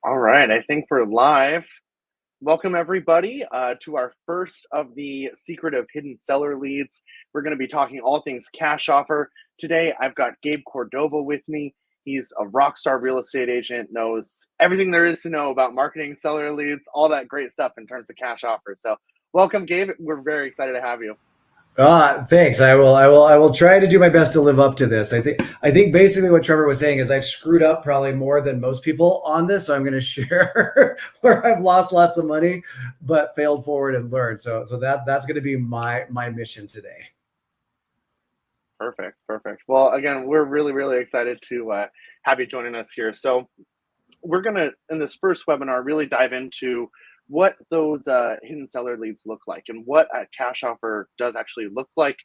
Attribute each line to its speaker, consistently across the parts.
Speaker 1: All right, I think we're live. Welcome, everybody, to our first of the Secret of Hidden Seller Leads. We're going to be talking all things cash offer. Today, I've got Gabe Cordova with me. He's a rock star real estate agent, knows everything there is to know about marketing seller leads, all that great stuff in terms of cash offers. So, welcome, Gabe. We're very excited to have you.
Speaker 2: Thanks. I will try to do my best to live up to this. I think basically what Trevor was saying is I've screwed up probably more than most people on this. So I'm going to share where I've lost lots of money, but failed forward and learned. So that's going to be my mission today.
Speaker 1: Perfect, perfect. Well, again, we're really, really excited to have you joining us here. So, we're going to, in this first webinar, really dive into what those hidden seller leads look like and what a cash offer does actually look like.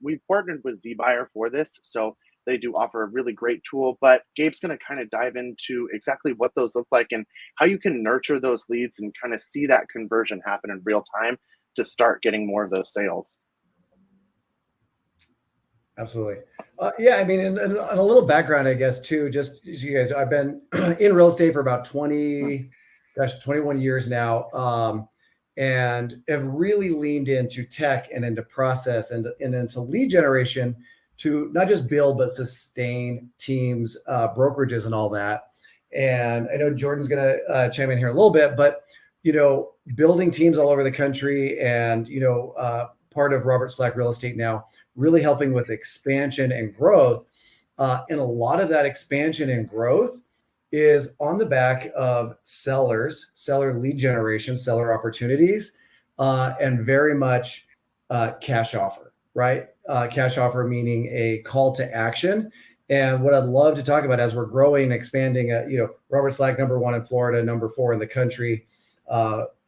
Speaker 1: We've partnered with ZBuyer for this, so they do offer a really great tool, but Gabe's going to kind of dive into exactly what those look like and how you can nurture those leads and kind of see that conversion happen in real time to start getting more of those sales.
Speaker 2: Absolutely. Yeah, I mean, and a little background, I guess, too, just as you guys, I've been in real estate for about 21 years now, and have really leaned into tech and into process and into lead generation to not just build, but sustain teams, brokerages, and all that. And I know Jordan's going to chime in here a little bit, but, building teams all over the country and, part of Robert Slack Real Estate now, really helping with expansion and growth. And a lot of that expansion and growth is on the back of seller lead generation, seller opportunities, and very much cash offer, right? Cash offer meaning a call to action. And what I'd love to talk about as we're growing and expanding, Robert Slack, number one in Florida, number four in the country.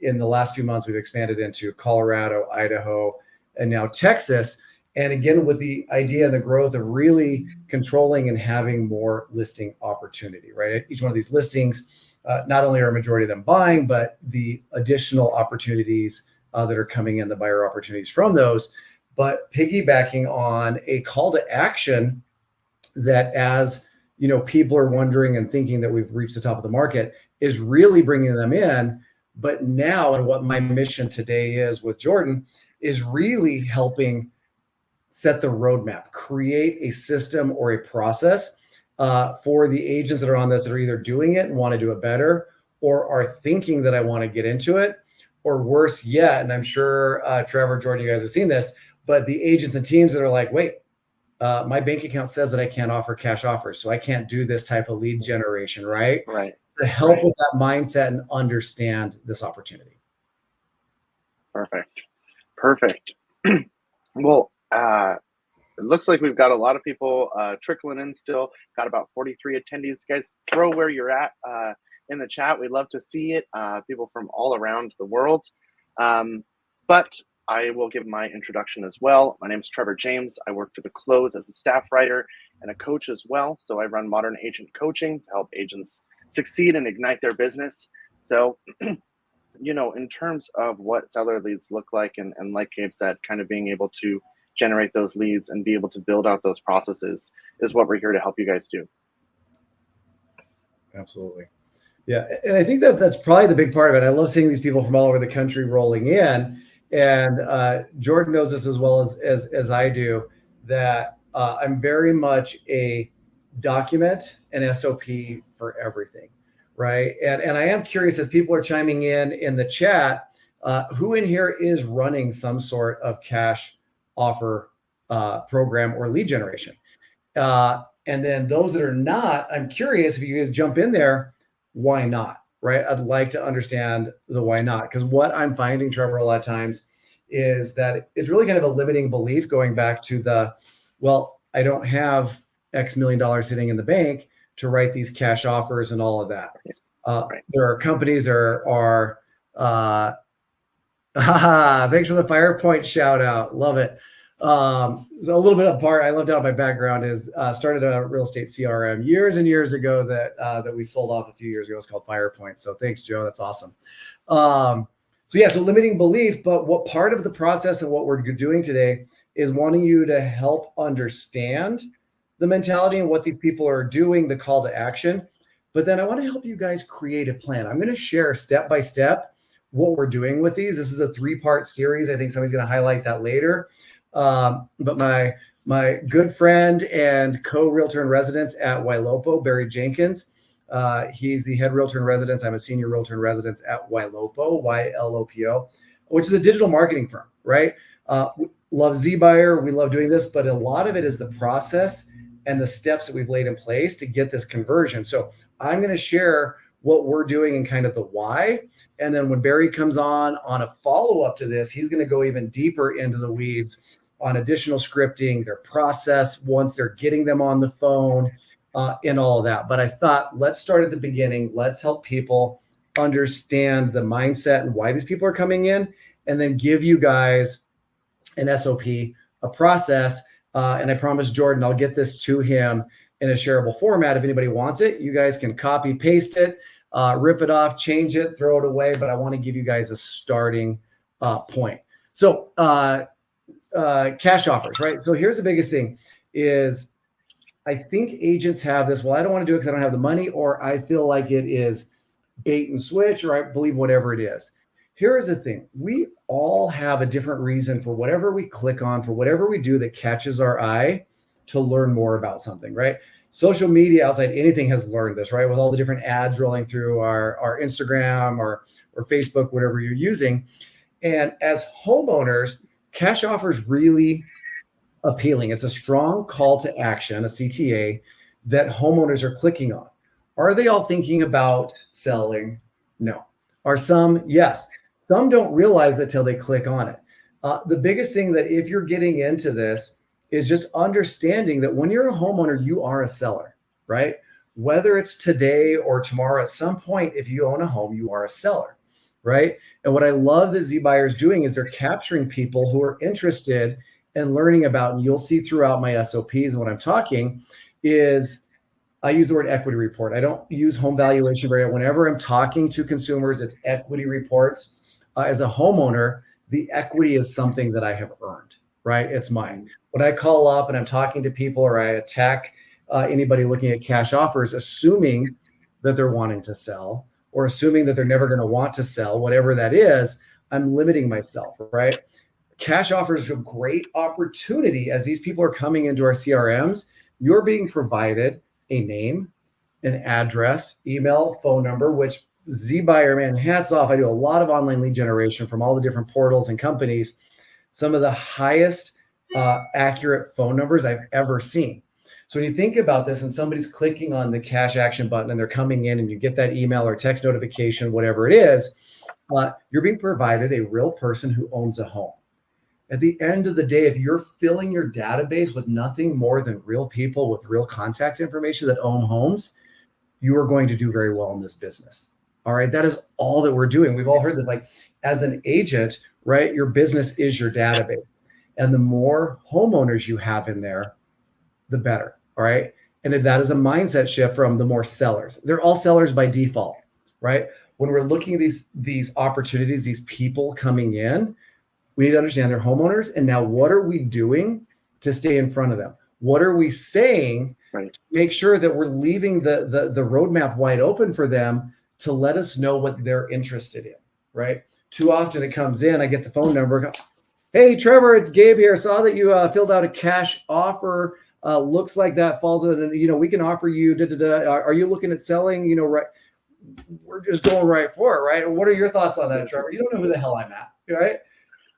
Speaker 2: In the last few months, we've expanded into Colorado, Idaho, and now Texas. And again, with the idea and the growth of really controlling and having more listing opportunity, right? Each one of these listings, not only are a majority of them buying, but the additional opportunities that are coming in, the buyer opportunities from those, but piggybacking on a call to action that as people are wondering and thinking that we've reached the top of the market is really bringing them in. But now, and what my mission today is with Jordan is really helping set the roadmap, create a system or a process for the agents that are on this that are either doing it and want to do it better or are thinking that I want to get into it, or worse yet, and I'm sure Trevor, Jordan, you guys have seen this, but the agents and teams that are like, wait, my bank account says that I can't offer cash offers, so I can't do this type of lead generation, right?
Speaker 1: Right.
Speaker 2: To help with that mindset and understand this opportunity.
Speaker 1: Perfect. Perfect. Well, it looks like we've got a lot of people trickling in still. Got about 43 attendees. Guys, throw where you're at in the chat. We'd love to see it. People from all around the world. But I will give my introduction as well. My name is Trevor James. I work for The Close as a staff writer and a coach as well. So I run Modern Agent Coaching to help agents succeed and ignite their business. So in terms of what seller leads look like, and like Gabe said, kind of being able to generate those leads and be able to build out those processes is what we're here to help you guys do.
Speaker 2: Absolutely. Yeah. And I think that's probably the big part of it. I love seeing these people from all over the country rolling in. And Jordan knows this as well as I do, that I'm very much a document and SOP for everything. Right. And I am curious, as people are chiming in the chat, who in here is running some sort of cash offer program or lead generation? And then those that are not, I'm curious if you guys jump in there, why not? Right. I'd like to understand the why not, because what I'm finding, Trevor, a lot of times is that it's really kind of a limiting belief going back to well, I don't have X million dollars sitting in the bank to write these cash offers and all of that.
Speaker 1: Right.
Speaker 2: There are companies thanks for the FirePoint shout out. Love it. So a little bit apart, I left out my background is started a real estate CRM years and years ago that we sold off a few years ago. It's called FirePoint. So thanks, Joe. That's awesome. So limiting belief, but what part of the process and what we're doing today is wanting you to help understand the mentality and what these people are doing, the call to action, but then I want to help you guys create a plan. I'm going to share step by step what we're doing with these. This is a 3-part series. I think somebody's going to highlight that later. But my good friend and co-realtor in residence at Ylopo, Barry Jenkins, he's the head realtor in residence. I'm a senior realtor in residence at Ylopo, YLOPO, which is a digital marketing firm, right? Love ZBuyer. We love doing this, but a lot of it is the process and the steps that we've laid in place to get this conversion. So I'm going to share what we're doing and kind of the why. And then when Barry comes on a follow-up to this, he's going to go even deeper into the weeds on additional scripting, their process once they're getting them on the phone, and all of that. But I thought, let's start at the beginning. Let's help people understand the mindset and why these people are coming in, and then give you guys an SOP, a process. And I promise Jordan, I'll get this to him in a shareable format. If anybody wants it, you guys can copy, paste it, rip it off, change it, throw it away. But I want to give you guys a starting point. So cash offers, right? So here's the biggest thing is I think agents have this, well, I don't want to do it because I don't have the money, or I feel like it is bait and switch, or I believe whatever it is. Here is the thing. We all have a different reason for whatever we click on, for whatever we do that catches our eye to learn more about something, right? Social media outside anything has learned this, right? With all the different ads rolling through our Instagram or Facebook, whatever you're using. And as homeowners, cash offers really appealing. It's a strong call to action, a CTA, that homeowners are clicking on. Are they all thinking about selling? No. Are some? Yes. Some don't realize it till they click on it. The biggest thing that if you're getting into this is just understanding that when you're a homeowner, you are a seller, right? Whether it's today or tomorrow, at some point, if you own a home, you are a seller, right? And what I love that ZBuyer is doing is they're capturing people who are interested in learning about, and you'll see throughout my SOPs and what I'm talking is I use the word equity report. I don't use home valuation very. Whenever I'm talking to consumers, it's equity reports. As a homeowner, the equity is something that I have earned, right? It's mine. When I call up and I'm talking to people or I attack anybody looking at cash offers, assuming that they're wanting to sell or assuming that they're never going to want to sell, whatever that is, I'm limiting myself, right? Cash offers a great opportunity as these people are coming into our CRMs. You're being provided a name, an address, email, phone number, which ZBuyer, man, hats off. I do a lot of online lead generation from all the different portals and companies. Some of the highest accurate phone numbers I've ever seen. So when you think about this and somebody's clicking on the cash action button and they're coming in and you get that email or text notification, whatever it is, you're being provided a real person who owns a home. At the end of the day, if you're filling your database with nothing more than real people with real contact information that own homes, you are going to do very well in this business. All right. That is all that we're doing. We've all heard this, like as an agent, right? Your business is your database. And the more homeowners you have in there, the better. All right. And that is a mindset shift from the more sellers. They're all sellers by default, right? When we're looking at these opportunities, these people coming in, we need to understand they're homeowners. And now what are we doing to stay in front of them? What are we saying to make sure that we're leaving the roadmap wide open for them to let us know what they're interested in, right? Too often it comes in, I get the phone number. Hey, Trevor, it's Gabe here. Saw that you filled out a cash offer. Looks like that falls in, we can offer you, Are you looking at selling, right? We're just going right for it, right? What are your thoughts on that, Trevor? You don't know who the hell I'm at, right?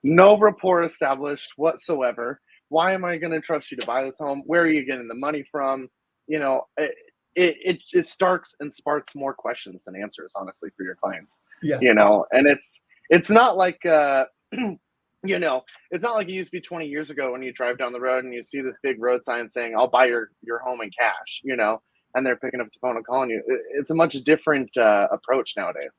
Speaker 1: No rapport established whatsoever. Why am I going to trust you to buy this home? Where are you getting the money from? It starts and sparks more questions than answers, honestly, for your clients.
Speaker 2: Yes.
Speaker 1: And it's not like, it's not like it used to be 20 years ago when you drive down the road and you see this big road sign saying, I'll buy your home in cash, and they're picking up the phone and calling you. It's a much different approach nowadays,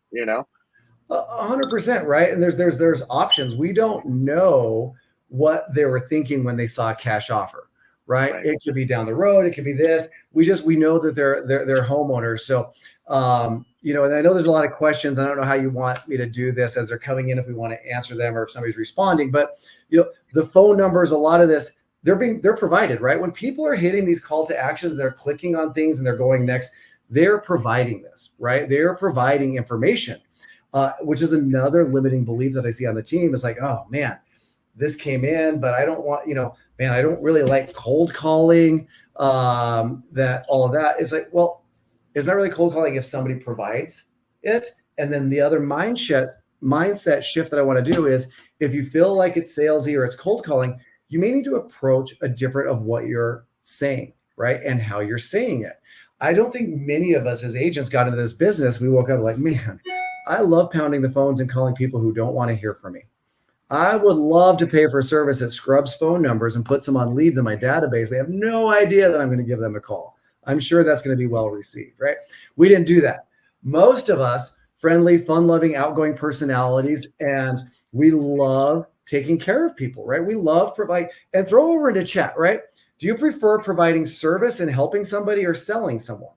Speaker 2: 100%, right? And there's options. We don't know what they were thinking when they saw a cash offer, right? It could be down the road. It could be this. We know that they're homeowners. So, and I know there's a lot of questions. I don't know how you want me to do this as they're coming in, if we want to answer them or if somebody's responding, but the phone numbers, a lot of this, they're provided, right? When people are hitting these call to actions, they're clicking on things and they're going next, they're providing this, right? They're providing information, which is another limiting belief that I see on the team. It's like, oh man, this came in, but I don't want, man, I don't really like cold calling, that all of that. It's like, well, it's not really cold calling if somebody provides it. And then the other mindset shift that I want to do is, if you feel like it's salesy or it's cold calling, you may need to approach a different of what you're saying, right? And how you're saying it. I don't think many of us as agents got into this business. We woke up like, man, I love pounding the phones and calling people who don't want to hear from me. I would love to pay for a service that scrubs phone numbers and puts them on leads in my database. They have no idea that I'm going to give them a call. I'm sure that's going to be well received, right? We didn't do that. Most of us, friendly, fun-loving, outgoing personalities, and we love taking care of people, right? We love provide, and throw over into chat, right? Do you prefer providing service and helping somebody or selling someone,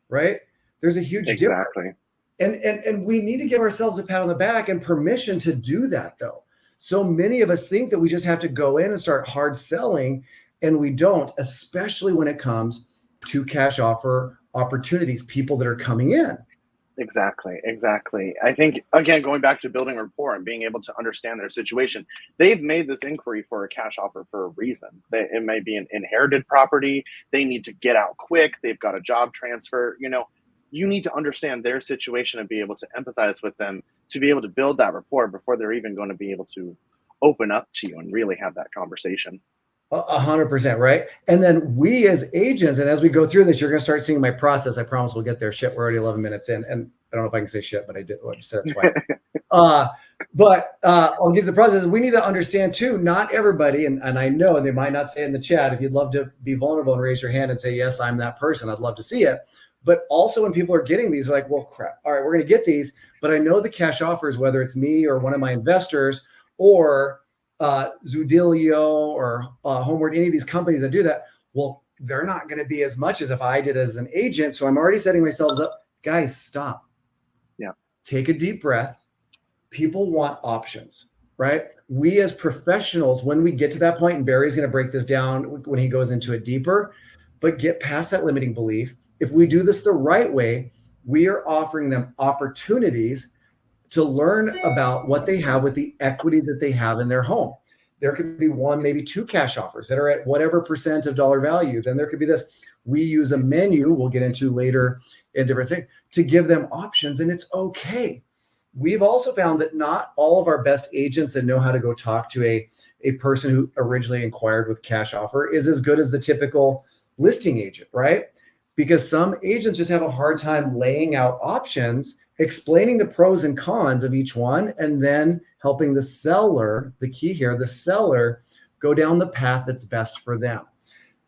Speaker 2: right? There's a huge difference. And we need to give ourselves a pat on the back and permission to do that, though. So many of us think that we just have to go in and start hard selling, and we don't, especially when it comes to cash offer opportunities, people that are coming in.
Speaker 1: Exactly. I think, again, going back to building rapport and being able to understand their situation, they've made this inquiry for a cash offer for a reason. It may be an inherited property. They need to get out quick. They've got a job transfer. You need to understand their situation and be able to empathize with them to be able to build that rapport before they're even going to be able to open up to you and really have that conversation.
Speaker 2: 100%, right? And then we as agents, and as we go through this, you're going to start seeing my process. I promise we'll get there. Shit, we're already 11 minutes in, and I don't know if I can say shit, but I did. I said it twice. But I'll give the process. We need to understand too, not everybody, and I know they might not say it in the chat. If you'd love to be vulnerable and raise your hand and say, yes, I'm that person, I'd love to see it. But also when people are getting these, they're like, well, crap. All right, we're going to get these, but I know the cash offers, whether it's me or one of my investors or Zudilio or Homeward, any of these companies that do that, well, they're not going to be as much as if I did as an agent. So I'm already setting myself up. Guys, stop.
Speaker 1: Yeah.
Speaker 2: Take a deep breath. People want options, right? We as professionals, when we get to that point, and Barry's going to break this down when he goes into it deeper, but get past that limiting belief. If we do this the right way, we are offering them opportunities to learn about what they have with the equity that they have in their home. There could be one, maybe two cash offers that are at whatever percent of dollar value. Then there could be this. We use a menu, we'll get into later in different things, to give them options, and it's okay. We've also found that not all of our best agents that know how to go talk to a person who originally inquired with cash offer is as good as the typical listing agent, right? Because some agents just have a hard time laying out options, explaining the pros and cons of each one, and then helping the seller, the key here, the seller, go down the path that's best for them.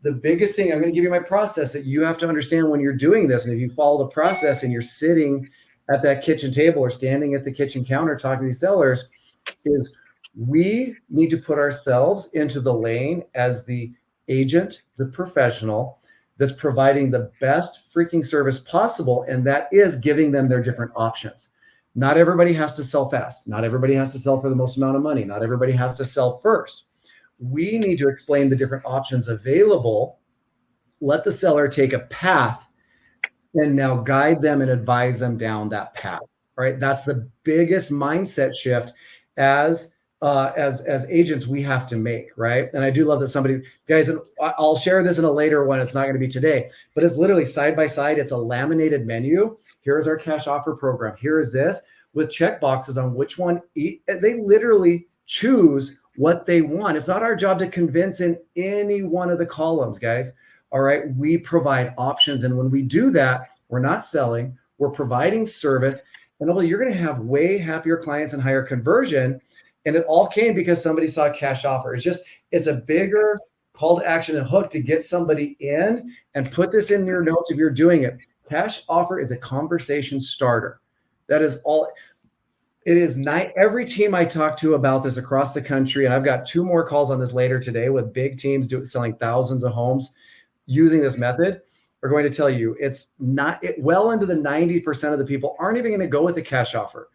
Speaker 2: The biggest thing, I'm going to give you my process that you have to understand when you're doing this. And if you follow the process and you're sitting at that kitchen table or standing at the kitchen counter talking to these sellers, is we need to put ourselves into the lane as the agent, the professional that's providing the best freaking service possible. And that is giving them their different options. Not everybody has to sell fast. Not everybody has to sell for the most amount of money. Not everybody has to sell first. We need to explain the different options available. Let the seller take a path and now guide them and advise them down that path, right? That's the biggest mindset shift as agents we have to make, right? And I do love that somebody, guys, and I'll share this in a later one. It's not going to be today, but it's literally side by side. It's a laminated menu. Here's our cash offer program. Here is this with check boxes on which one. They literally choose what they want. It's not our job to convince in any one of the columns, guys. All right. We provide options. And when we do that, we're not selling, we're providing service. And you're going to have way happier clients and higher conversion. And it all came because somebody saw a cash offer. It's a bigger call to action and hook to get somebody in, and put this in your notes if you're doing it. Cash offer is a conversation starter. That is all. It is not every team I talk to about this across the country. And I've got 2 more calls on this later today with big teams selling thousands of homes using this method. Are going to tell you it's not well into the 90% of the people aren't even going to go with a cash offer.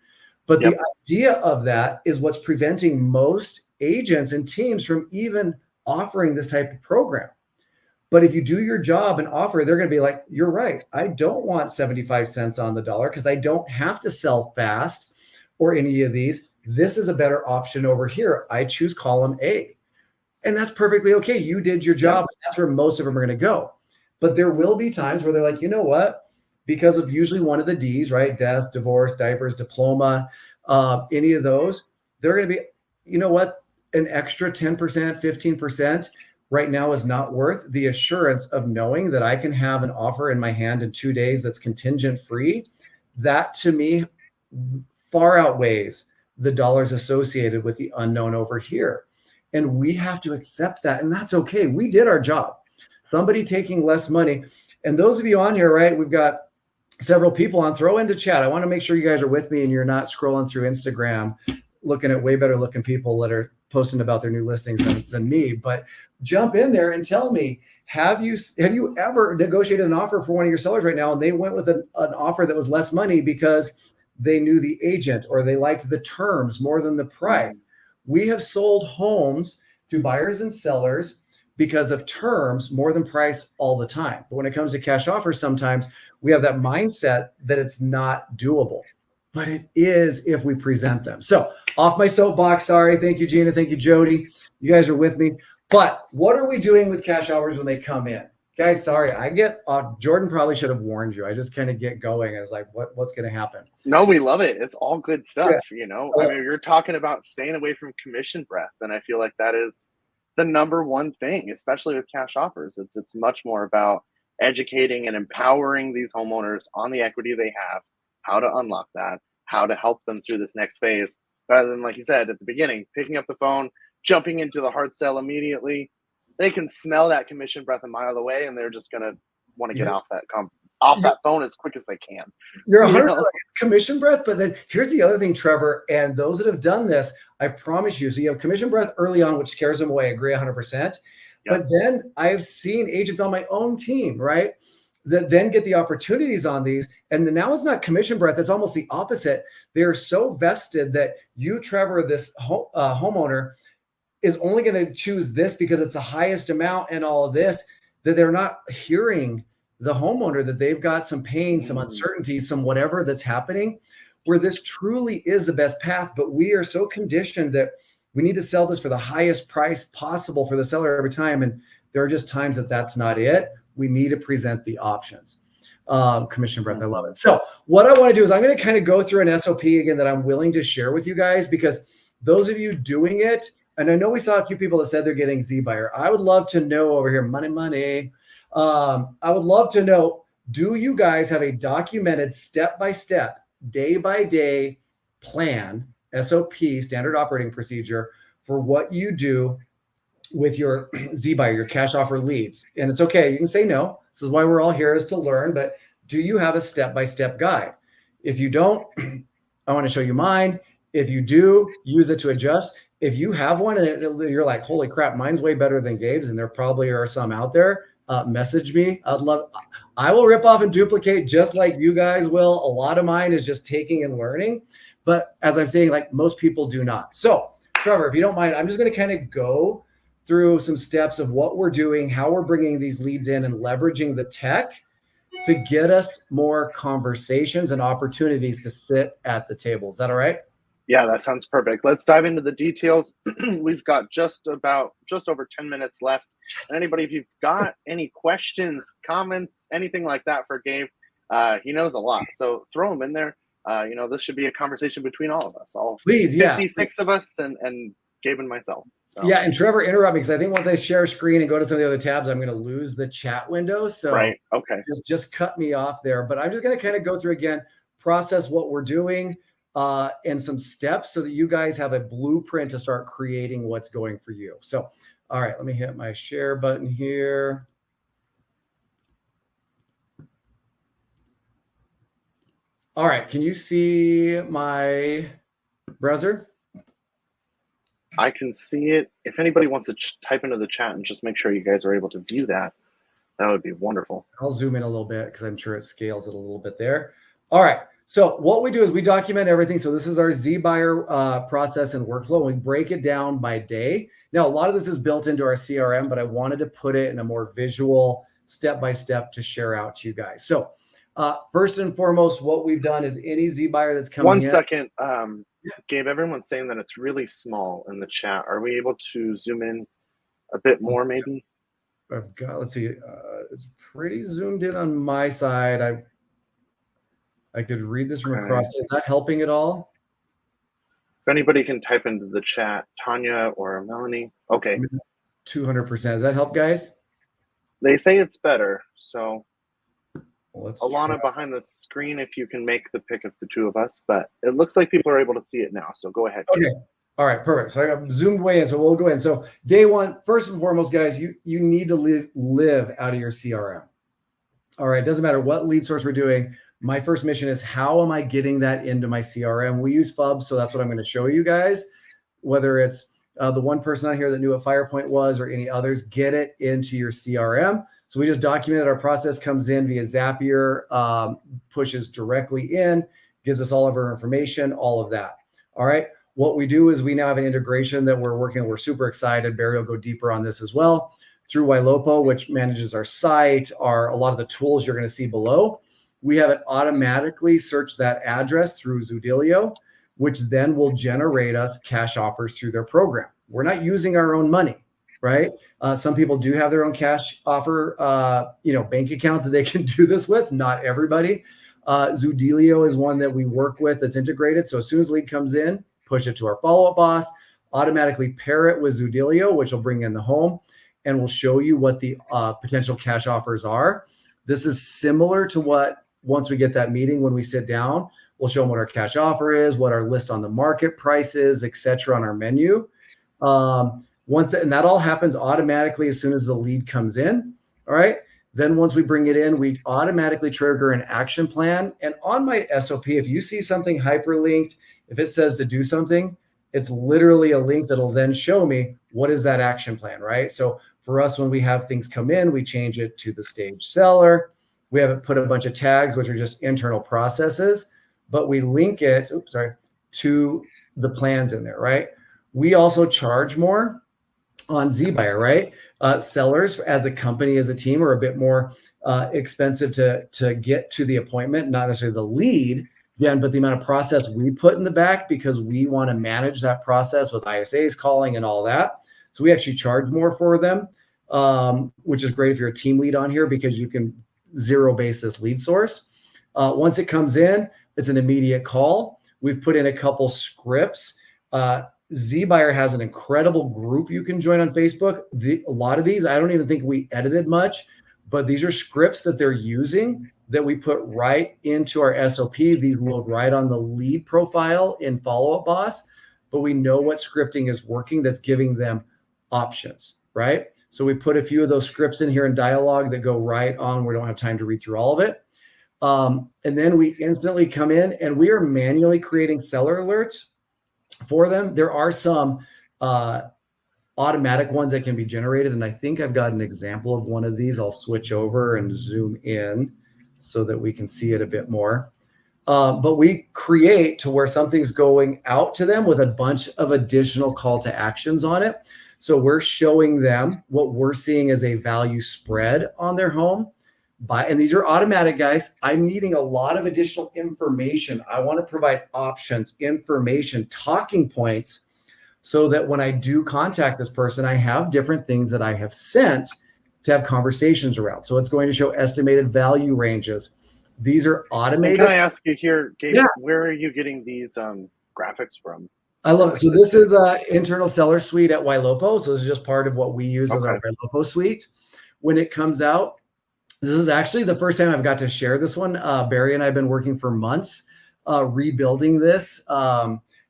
Speaker 2: But the idea of that is what's preventing most agents and teams from even offering this type of program. But if you do your job and offer, they're going to be like, you're right. I don't want 75 cents on the dollar because I don't have to sell fast or any of these. This is a better option over here. I choose column A. And that's perfectly okay. You did your job.
Speaker 1: Yeah.
Speaker 2: That's where most of them are going to go. But there will be times where they're like, you know what? Because of usually one of the D's, right? Death, divorce, diapers, diploma, any of those, they're going to be, you know what? An extra 10%, 15% right now is not worth the assurance of knowing that I can have an offer in my hand in 2 days that's contingent free. That to me far outweighs the dollars associated with the unknown over here. And we have to accept that. And that's okay. We did our job. Somebody taking less money. And those of you on here, right, we've got several people on. Throw into chat. I want to make sure you guys are with me and you're not scrolling through Instagram looking at way better looking people that are posting about their new listings than me. But jump in there and tell me, have you ever negotiated an offer for one of your sellers right now and they went with an offer that was less money because they knew the agent or they liked the terms more than the price? We have sold homes to buyers and sellers because of terms more than price all the time. But when it comes to cash offers, sometimes we have that mindset that it's not doable, but it is if we present them. So off my soapbox, sorry. Thank you, Gina. Thank you, Jody. You guys are with me. But what are we doing with cash offers when they come in? Guys, sorry, I get Jordan probably should have warned you. I just kind of get going. I was like, what's going to happen?
Speaker 1: No, we love it. It's all good stuff. Yeah. I mean, you're talking about staying away from commission breath. And I feel like that is the number one thing, especially with cash offers. It's much more about educating and empowering these homeowners on the equity they have, how to unlock that, how to help them through this next phase, rather than, like you said at the beginning, picking up the phone, jumping into the hard sell immediately. They can smell that commission breath a mile away, and they're just gonna want to get off that phone as quick as they can.
Speaker 2: You're 100% commission breath, but then here's the other thing, Trevor, and those that have done this, I promise you. So you have commission breath early on, which scares them away. I agree 100%. Yep. But then I've seen agents on my own team, right, that then get the opportunities on these, and then now it's not commission breath. It's almost the opposite. They're so vested that you, Trevor, this homeowner, is only going to choose this because it's the highest amount and all of this, that they're not hearing the homeowner that they've got some pain, some uncertainty, some whatever that's happening, where this truly is the best path. But we are so conditioned that we need to sell this for the highest price possible for the seller every time. And there are just times that that's not it. We need to present the options. Commission breath, I love it. So what I want to do is I'm going to kind of go through an SOP again that I'm willing to share with you guys, because those of you doing it, and I know we saw a few people that said they're getting ZBuyer. I would love to know over here, money. I would love to know, do you guys have a documented step-by-step, day-by-day plan, SOP, standard operating procedure, for what you do with your ZBuyer, your cash offer leads? And it's okay. You can say no. This is why we're all here, is to learn. But do you have a step-by-step guide? If you don't, I want to show you mine. If you do, use it to adjust. If you have one and you're like, holy crap, mine's way better than Gabe's, and there probably are some out there, message me. I will rip off and duplicate just like you guys will. A lot of mine is just taking and learning. But as I'm saying, like, most people do not. So Trevor, if you don't mind, I'm just going to kind of go through some steps of what we're doing, how we're bringing these leads in and leveraging the tech to get us more conversations and opportunities to sit at the table. Is that all right?
Speaker 1: Yeah, that sounds perfect. Let's dive into the details. We've got just over 10 minutes left. And anybody, if you've got any questions, comments, anything like that for Gabe, he knows a lot. So throw them in there. This should be a conversation between all of us.
Speaker 2: Please,
Speaker 1: 56 of us and Gabe and myself. So.
Speaker 2: Yeah, and Trevor, interrupt me, because I think once I share screen and go to some of the other tabs, I'm going to lose the chat window. So
Speaker 1: right, okay,
Speaker 2: just cut me off there. But I'm just going to kind of go through again, process what we're doing, and some steps so that you guys have a blueprint to start creating what's going for you. So, all right, let me hit my share button here. All right, can you see my browser?
Speaker 1: I can see it. If anybody wants to type into the chat and just make sure you guys are able to view that, that would be wonderful.
Speaker 2: I'll zoom in a little bit because I'm sure it scales it a little bit there. All right. So what we do is we document everything. So this is our ZBuyer process and workflow. We break it down by day. Now, a lot of this is built into our CRM, but I wanted to put it in a more visual step-by-step to share out to you guys. So first and foremost, what we've done is any ZBuyer that's coming in.
Speaker 1: 1 second, Gabe, everyone's saying that it's really small in the chat. Are we able to zoom in a bit more maybe?
Speaker 2: I've got, let's see, it's pretty zoomed in on my side. I could read this from across. Is that helping at all?
Speaker 1: If anybody can type into the chat, Tanya or Melanie. Okay.
Speaker 2: 200%. Does that help, guys?
Speaker 1: They say it's better. So
Speaker 2: let's
Speaker 1: Alana behind the screen, if you can make the pick of the two of us, but it looks like people are able to see it now. So go ahead.
Speaker 2: Okay. All right, perfect. So I got zoomed way in. So we'll go in. So day one, first and foremost, guys, you need to live out of your CRM. All right. Doesn't matter what lead source we're doing. My first mission is how am I getting that into my CRM? We use FUBs, so that's what I'm going to show you guys. Whether it's the one person on here that knew what FirePoint was or any others, get it into your CRM. So we just documented our process, comes in via Zapier, pushes directly in, gives us all of our information, all of that. All right. What we do is we now have an integration that we're working. We're super excited. Barry will go deeper on this as well through Ylopo, which manages our site, a lot of the tools you're going to see below. We have it automatically search that address through Zoodealio, which then will generate us cash offers through their program. We're not using our own money, right? Some people do have their own cash offer, bank account that they can do this with. Not everybody. Zoodealio is one that we work with that's integrated. So as soon as lead comes in, push it to our follow-up boss, automatically pair it with Zoodealio, which will bring in the home, and will show you what the potential cash offers are. This is similar to what, once we get that meeting, when we sit down, we'll show them what our cash offer is, what our list on the market price is, et cetera, on our menu. And that all happens automatically as soon as the lead comes in. All right. Then once we bring it in, we automatically trigger an action plan. And on my SOP, if you see something hyperlinked, if it says to do something, it's literally a link that'll then show me what is that action plan, right? So for us, when we have things come in, we change it to the stage seller. We haven't put a bunch of tags, which are just internal processes, but we link it, to the plans in there, right? We also charge more on ZBuyer, right? Sellers as a company, as a team, are a bit more expensive to get to the appointment, not necessarily the lead, but the amount of process we put in the back because we want to manage that process with ISAs calling and all that. So we actually charge more for them, which is great if you're a team lead on here because you can zero base this lead source. Once it comes in, it's an immediate call. We've put in a couple scripts. ZBuyer has an incredible group you can join on Facebook. A lot of these, I don't even think we edited much, but these are scripts that they're using that we put right into our SOP. These load right on the lead profile in Follow Up Boss, but we know what scripting is working that's giving them options, right? So we put a few of those scripts in here in Dialogue that go right on. We don't have time to read through all of it. And then we instantly come in and we are manually creating seller alerts for them. There are some automatic ones that can be generated. And I think I've got an example of one of these. I'll switch over and zoom in so that we can see it a bit more. But we create to where something's going out to them with a bunch of additional call to actions on it. So we're showing them what we're seeing as a value spread on their home. And these are automatic, guys. I'm needing a lot of additional information. I want to provide options, information, talking points, so that when I do contact this person, I have different things that I have sent to have conversations around. So it's going to show estimated value ranges. These are automated.
Speaker 1: Can I ask you here, Gabe,
Speaker 2: yeah.
Speaker 1: Where are you getting these graphics from?
Speaker 2: I love it. So this is an internal seller suite at Ylopo. So this is just part of what we use as our Ylopo suite. When it comes out, this is actually the first time I've got to share this one. Barry and I have been working for months rebuilding this.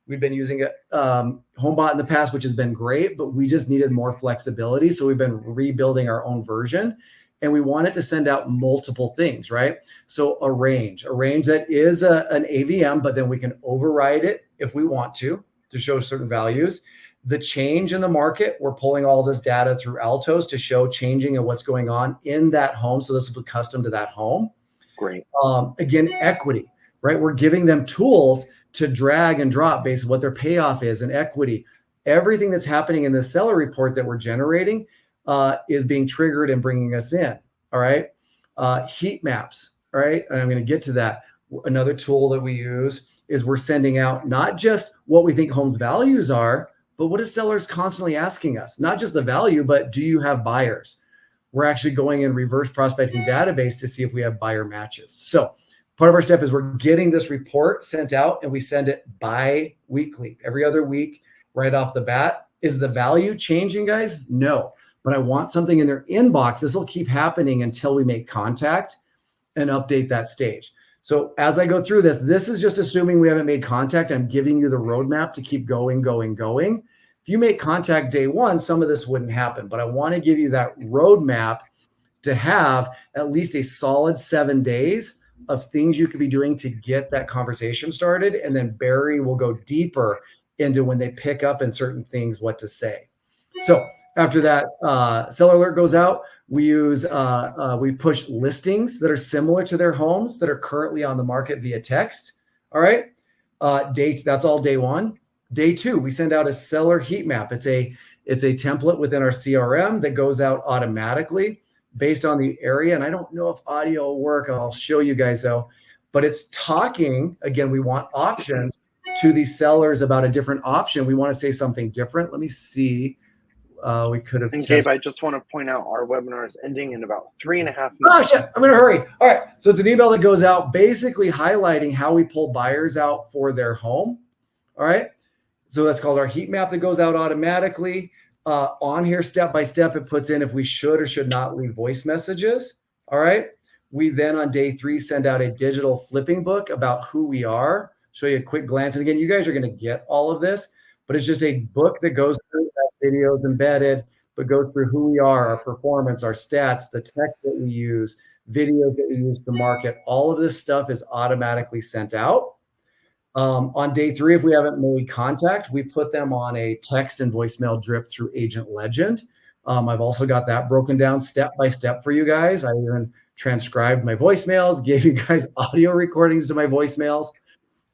Speaker 2: We've been using it HomeBot in the past, which has been great, but we just needed more flexibility. So we've been rebuilding our own version, and we wanted to send out multiple things, right? So a range that is an AVM, but then we can override it if we want to show certain values. The change in the market, we're pulling all this data through Altos to show changing and what's going on in that home. So this will be custom to that home.
Speaker 1: Great.
Speaker 2: Again, equity. right? We're giving them tools to drag and drop based on what their payoff is and equity. Everything that's happening in the seller report that we're generating is being triggered and bringing us in. All right. Heat maps. All right. And I'm going to get to that. Another tool that we use is we're sending out not just what we think homes values are, but what is sellers constantly asking us? Not just the value, but do you have buyers? We're actually going in reverse prospecting database to see if we have buyer matches. So part of our step is we're getting this report sent out and we send it bi-weekly, every other week, right off the bat. Is the value changing, guys? No, but I want something in their inbox. This will keep happening until we make contact and update that stage. So as I go through this is just assuming we haven't made contact. I'm giving you the roadmap to keep going. If you make contact day one, some of this wouldn't happen, but I want to give you that roadmap to have at least a solid 7 days of things you could be doing to get that conversation started. And then Barry will go deeper into when they pick up in certain things, what to say. So after that, seller alert goes out. We use, we push listings that are similar to their homes that are currently on the market via text. All right. That's all day one. Day two, we send out a seller heat map. It's a template within our CRM that goes out automatically based on the area. And I don't know if audio will work. I'll show you guys though, but it's talking, again, we want options to these sellers about a different option. We want to say something different. Let me see. We could have.
Speaker 1: And Gabe, I just want to point out our webinar is ending in about 3.5 minutes.
Speaker 2: Oh shit! I'm gonna hurry. All right. So it's an email that goes out, basically highlighting how we pull buyers out for their home. All right. So that's called our heat map that goes out automatically. On here, step by step, it puts in if we should or should not leave voice messages. All right. We then on day 3 send out a digital flipping book about who we are. Show you a quick glance. And again, you guys are going to get all of this, but it's just a book that goes through that videos embedded, but goes through who we are, our performance, our stats, the tech that we use, videos that we use to market. All of this stuff is automatically sent out. On day 3, if we haven't made contact, we put them on a text and voicemail drip through Agent Legend. I've also got that broken down step by step for you guys. I even transcribed my voicemails, gave you guys audio recordings to my voicemails.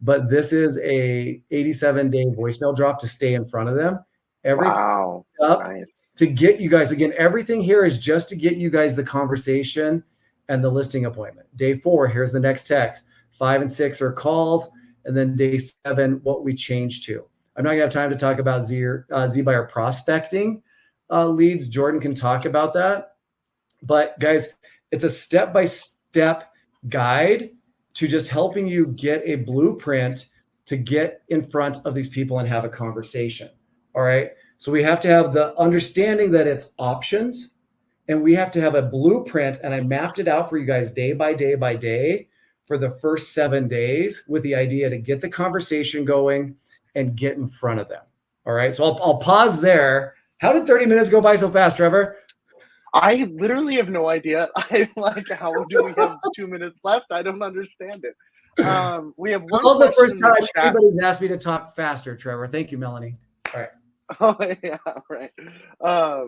Speaker 2: But this is a 87-day voicemail drop to stay in front of them. Everything nice. To get you guys, again, everything here is just to get you guys the conversation and the listing appointment. Day 4, here's the next text. 5 and 6 are calls. And then day 7, what we change to. I'm not gonna have time to talk about ZBuyer prospecting leads. Jordan can talk about that. But guys, it's a step-by-step guide to just helping you get a blueprint to get in front of these people and have a conversation. All right. So we have to have the understanding that it's options, and we have to have a blueprint. And I mapped it out for you guys day by day by day for the first 7 days with the idea to get the conversation going and get in front of them. All right. So I'll pause there. How did 30 minutes go by so fast, Trevor?
Speaker 1: I literally have no idea. I like, how do we have 2 minutes left? I don't understand it. We have one.
Speaker 2: This is the first time anybody's asked me to talk faster, Trevor. Thank you, Melanie. All right.
Speaker 1: Oh yeah, right.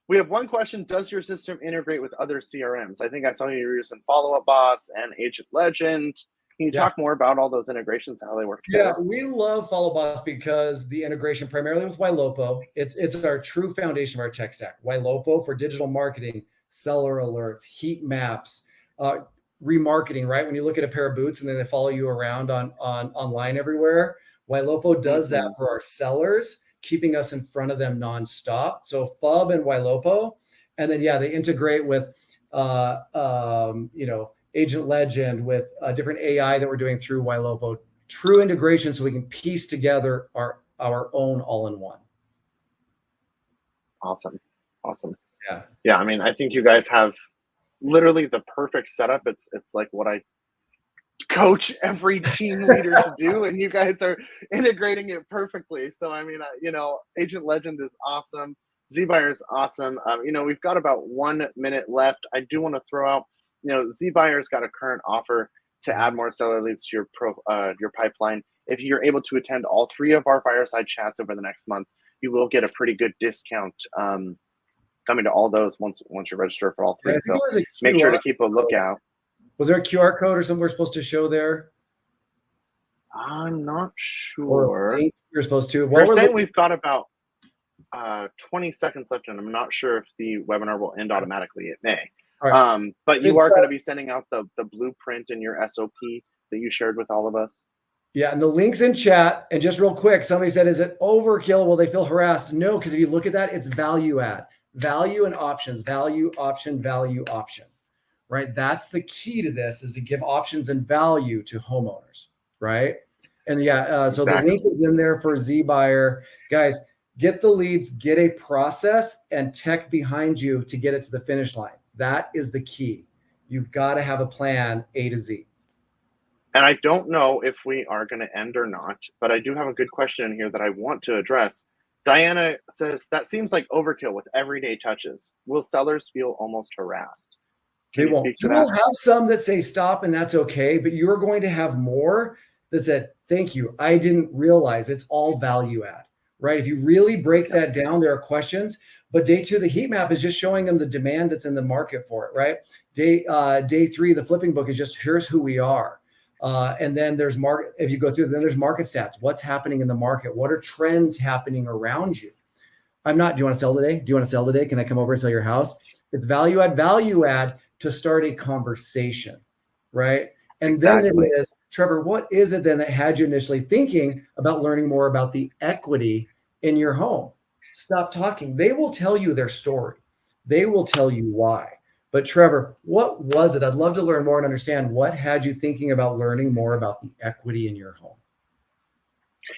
Speaker 1: We have one question. Does your system integrate with other CRMs? I think I saw you using Follow Up Boss and Agent Legend. Can you talk more about all those integrations, how they work together?
Speaker 2: Yeah, we love Follow Boss because the integration primarily with Ylopo. It's our true foundation of our tech stack. Ylopo for digital marketing, seller alerts, heat maps, remarketing, right? When you look at a pair of boots and then they follow you around on online everywhere, Ylopo does that for our sellers, keeping us in front of them nonstop. So FUB and Ylopo, and then they integrate with Agent Legend, with different AI that we're doing through Ylopo. True integration, so we can piece together our own all-in-one.
Speaker 1: Awesome.
Speaker 2: Yeah.
Speaker 1: I mean, I think you guys have literally the perfect setup. It's like what I coach every team leader to do, and you guys are integrating it perfectly. So I mean, Agent Legend is awesome. ZBuyer is awesome. We've got about 1 minute left. I do want to throw out, ZBuyer's got a current offer to add more seller leads to your pipeline. If you're able to attend all 3 of our fireside chats over the next month, you will get a pretty good discount coming to all those once you register for all 3. So make sure to keep a lookout.
Speaker 2: Was there a QR code or something we're supposed to show there?
Speaker 1: I'm not
Speaker 2: or
Speaker 1: sure.
Speaker 2: link you're supposed to?
Speaker 1: They're
Speaker 2: While we're
Speaker 1: saying
Speaker 2: looking,
Speaker 1: we've got about 20 seconds left, and I'm not sure if the webinar will end automatically. It may.
Speaker 2: all right.
Speaker 1: But
Speaker 2: If it
Speaker 1: you are going to be
Speaker 2: does,
Speaker 1: sending out the blueprint and your SOP that you shared with all of us.
Speaker 2: yeah, and the link's in chat. And just real quick, somebody said, is it overkill? Will they feel harassed? No, because if you look at that, it's value add, value and options, value, option, value, option, right? That's the key to this, is to give options and value to homeowners, right? And yeah, so the
Speaker 1: Exactly.
Speaker 2: link is in there for Z Buyer. Guys, get the leads, get a process and tech behind you to get it to the finish line. That is the key. You've got to have a plan A to Z.
Speaker 1: And I don't know if we are going to end or not, but I do have a good question in here that I want to address. Diana says, that seems like overkill with everyday touches. Will sellers feel almost harassed?
Speaker 2: They
Speaker 1: Can you
Speaker 2: won't.
Speaker 1: speak to
Speaker 2: You will
Speaker 1: that?
Speaker 2: have some that say stop, and that's okay, but you're going to have more that said, thank you. I didn't realize it's all value add, right? If you really break that down, there are questions. But day two, the heat map is just showing them the demand that's in the market for it, right? Day three, the flipping book is just here's who we are. And then there's market, if you go through, then there's market stats. What's happening in the market? What are trends happening around you? I'm not, do you want to sell today? Do you want to sell today? Can I come over and sell your house? It's value add to start a conversation, right? And then it
Speaker 1: Exactly.
Speaker 2: is, Trevor, what is it then that had you initially thinking about learning more about the equity in your home? Stop talking. They will tell you their story. They will tell you why. But Trevor, what was it? I'd love to learn more and understand what had you thinking about learning more about the equity in your home.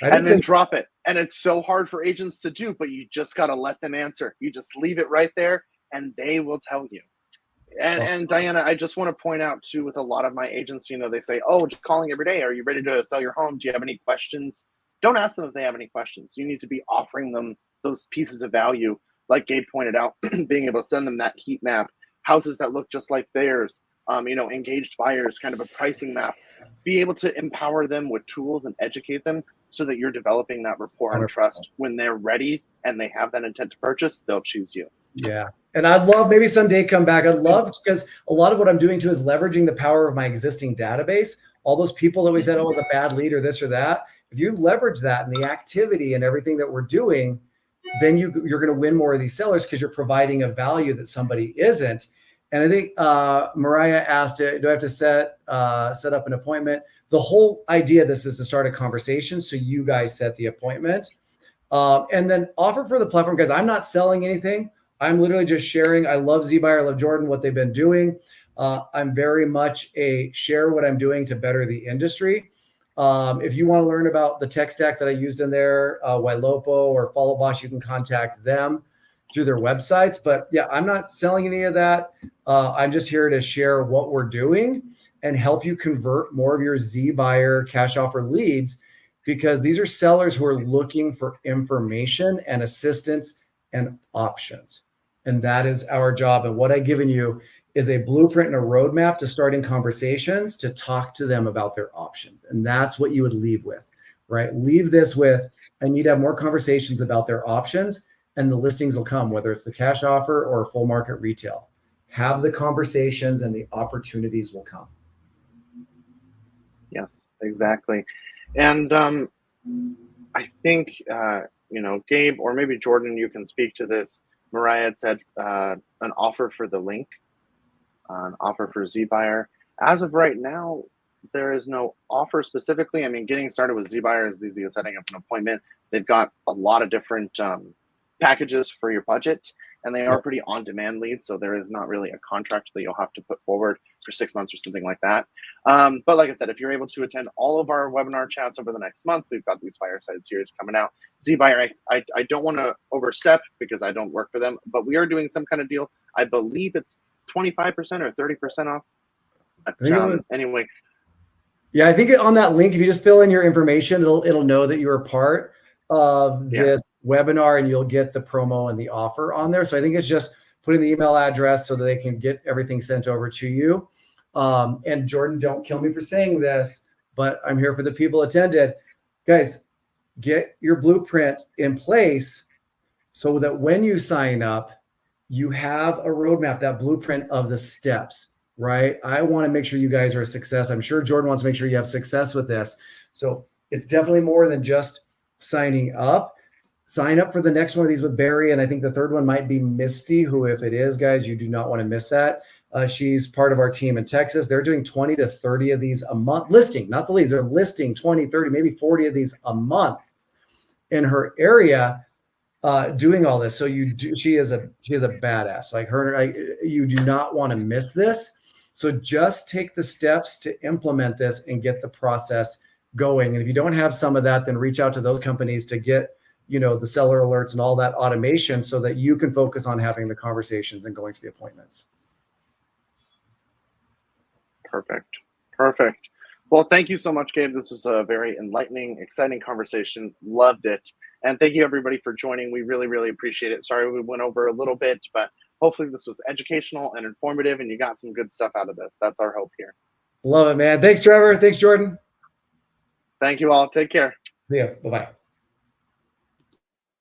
Speaker 2: I didn't
Speaker 1: And then
Speaker 2: say
Speaker 1: drop it. And it's so hard for agents to do, but you just got to let them answer. You just leave it right there and they will tell you. And,
Speaker 2: oh,
Speaker 1: and Diana, I just want to point out too, with a lot of my agents, they say, "Oh, just calling every day. Are you ready to sell your home? Do you have any questions?" Don't ask them if they have any questions. You need to be offering them those pieces of value, like Gabe pointed out, being able to send them that heat map, houses that look just like theirs, engaged buyers, kind of a pricing map. Be able to empower them with tools and educate them so that you're developing that rapport and
Speaker 2: 100%.
Speaker 1: trust. When they're ready and they have that intent to purchase, they'll choose you.
Speaker 2: Yeah. And I'd love maybe someday come back. I'd love, because a lot of what I'm doing too is leveraging the power of my existing database. All those people that we said, oh, it's a bad lead or this or that. If you leverage that and the activity and everything that we're doing, then you're going to win more of these sellers because you're providing a value that somebody isn't. And I think Mariah asked, do I have to set up an appointment? The whole idea of this is to start a conversation. So you guys set the appointment. And then offer for the platform, guys. I'm not selling anything. I'm literally just sharing. I love Z Buyer, I love Jordan, what they've been doing. I'm very much a share what I'm doing to better the industry. If you want to learn about the tech stack that I used in there, Ylopo or Follow Boss, you can contact them through their websites. But yeah, I'm not selling any of that. I'm just here to share what we're doing and help you convert more of your Z Buyer cash offer leads, because these are sellers who are looking for information and assistance and options. And that is our job. And what I've given you is a blueprint and a roadmap to starting conversations to talk to them about their options. And that's what you would leave with, right? Leave this with, I need to have more conversations about their options, and the listings will come, whether it's the cash offer or full market retail. Have the conversations and the opportunities will come.
Speaker 1: Yes, exactly. And I think, Gabe, or maybe Jordan, you can speak to this. Mariah had said an offer for the link, an offer for Z Buyer. As of right now, there is no offer specifically. I mean, getting started with Z Buyer is easy as setting up an appointment. They've got a lot of different packages for your budget, and they are
Speaker 2: Yep.
Speaker 1: pretty on-demand leads, so there is not really a contract that you'll have to put forward for 6 months or something like that. But like I said, if you're able to attend all of our webinar chats over the next month, we've got these fireside series coming out. Z Buyer, I don't want to overstep because I don't work for them, but we are doing some kind of deal. I believe it's 25% or 30% off.
Speaker 2: I think it was,
Speaker 1: Anyway,
Speaker 2: yeah, I think on that link, if you just fill in your information, it'll know that you're a part of
Speaker 1: yeah,
Speaker 2: this webinar, and you'll get the promo and the offer on there. So I think it's just putting the email address so that they can get everything sent over to you. And Jordan, don't kill me for saying this, but I'm here for the people attended. Guys, get your blueprint in place so that when you sign up, you have a roadmap, that blueprint of the steps, right? I want to make sure you guys are a success. I'm sure Jordan wants to make sure you have success with this. So it's definitely more than just signing up. Sign up for the next one of these with Barry. And I think the third one might be Misty, who, if it is, guys, you do not want to miss that. She's part of our team in Texas. They're doing 20 to 30 of these a month, listing, not the leads. They're listing 20, 30, maybe 40 of these a month in her area, doing all this. So she is a badass. Like you do not want to miss this. So just take the steps to implement this and get the process going. And if you don't have some of that, then reach out to those companies to get, the seller alerts and all that automation so that you can focus on having the conversations and going to the appointments.
Speaker 1: Perfect. Well, thank you so much, Gabe. This was a very enlightening, exciting conversation. Loved it. And thank you, everybody, for joining. We really, really appreciate it. Sorry we went over a little bit, but hopefully this was educational and informative, and you got some good stuff out of this. That's our hope here.
Speaker 2: Love it, man. Thanks, Trevor. Thanks, Jordan.
Speaker 1: Thank you all. Take care.
Speaker 2: See ya. Bye-bye.